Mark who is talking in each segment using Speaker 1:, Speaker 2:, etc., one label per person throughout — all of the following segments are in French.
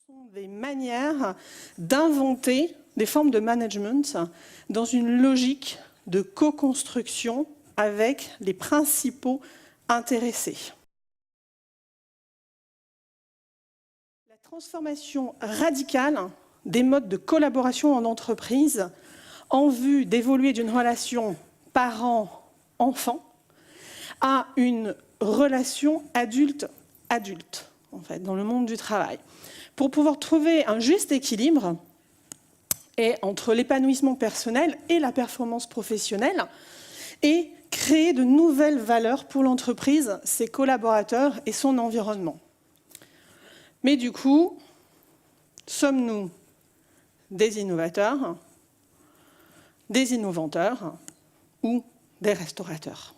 Speaker 1: sont des manières d'inventer des formes de management dans une logique de co-construction avec les principaux intéressés. La transformation radicale des modes de collaboration en entreprise en vue d'évoluer d'une relation parent-enfant à une relation adulte-adulte, en fait, dans le monde du travail. Pour pouvoir trouver un juste équilibre entre l'épanouissement personnel et la performance professionnelle et créer de nouvelles valeurs pour l'entreprise, ses collaborateurs et son environnement. Mais du coup, sommes-nous des innovateurs, des inventeurs ou des restaurateurs?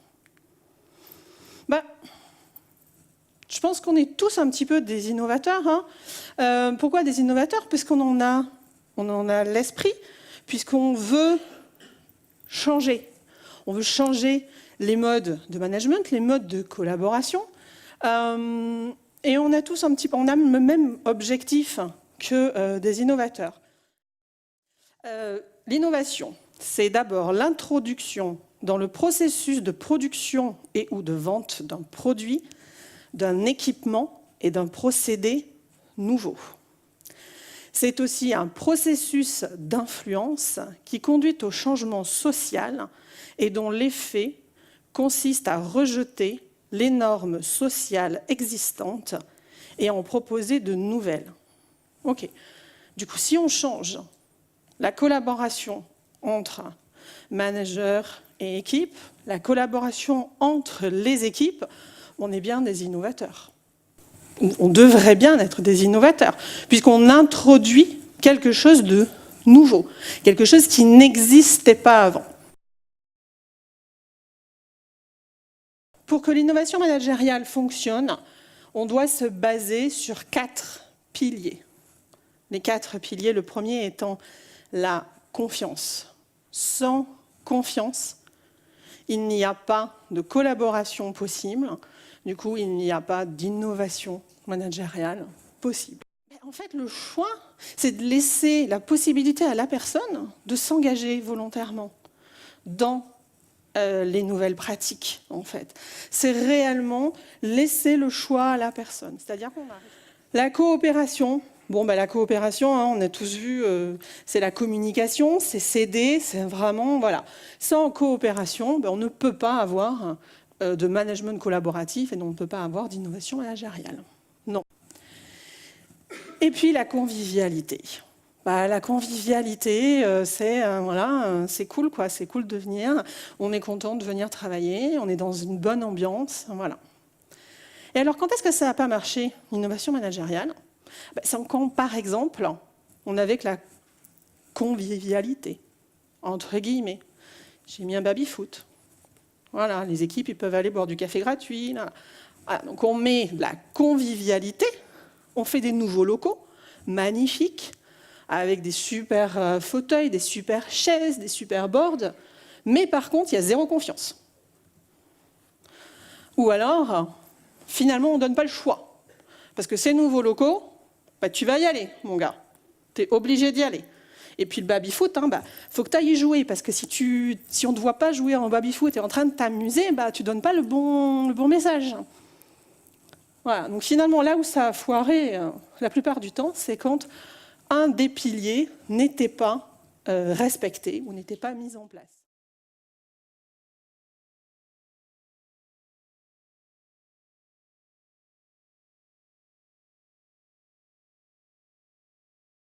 Speaker 1: Je pense qu'on est tous un petit peu des innovateurs. Pourquoi des innovateurs? Puisqu'on en a l'esprit, puisqu'on veut changer. On veut changer les modes de management, les modes de collaboration. Et on a tous on a le même objectif que des innovateurs. L'innovation, c'est d'abord l'introduction dans le processus de production et ou de vente d'un produit, d'un équipement et d'un procédé nouveau. C'est aussi un processus d'influence qui conduit au changement social et dont l'effet consiste à rejeter les normes sociales existantes et à en proposer de nouvelles. Ok. Du coup, si on change la collaboration entre managers et équipes, la collaboration entre les équipes, on est bien des innovateurs. On devrait bien être des innovateurs, puisqu'on introduit quelque chose de nouveau, quelque chose qui n'existait pas avant. Pour que l'innovation managériale fonctionne, on doit se baser sur 4 piliers. Les 4 piliers, le premier étant la confiance. Sans confiance, il n'y a pas de collaboration possible. Du coup, il n'y a pas d'innovation managériale possible. En fait, le choix, c'est de laisser la possibilité à la personne de s'engager volontairement dans les nouvelles pratiques, en fait. C'est réellement laisser le choix à la personne. C'est-à-dire qu'on arrive. La coopération. La coopération, on a tous vu, c'est la communication, c'est s'aider, c'est vraiment, voilà. Sans coopération, on ne peut pas avoir de management collaboratif et on ne peut pas avoir d'innovation managériale. Non. Et puis la convivialité. La convivialité, c'est cool, quoi. C'est cool de venir. On est content de venir travailler, on est dans une bonne ambiance, voilà. Et alors, quand est-ce que ça n'a pas marché, l'innovation managériale? C'est quand, par exemple, on avait que la convivialité, entre guillemets. J'ai mis un baby-foot. Voilà, les équipes, ils peuvent aller boire du café gratuit. Voilà, donc on met de la convivialité, on fait des nouveaux locaux, magnifiques, avec des super fauteuils, des super chaises, des super boards, mais par contre, il y a zéro confiance. Ou alors, finalement, on ne donne pas le choix. Parce que ces nouveaux locaux, tu vas y aller, mon gars. Tu es obligé d'y aller. Et puis le baby-foot, faut que tu ailles y jouer, parce que si on ne te voit pas jouer en baby-foot et en train de t'amuser, tu ne donnes pas le bon message. Voilà. Donc finalement, là où ça a foiré la plupart du temps, c'est quand un des piliers n'était pas respecté ou n'était pas mis en place.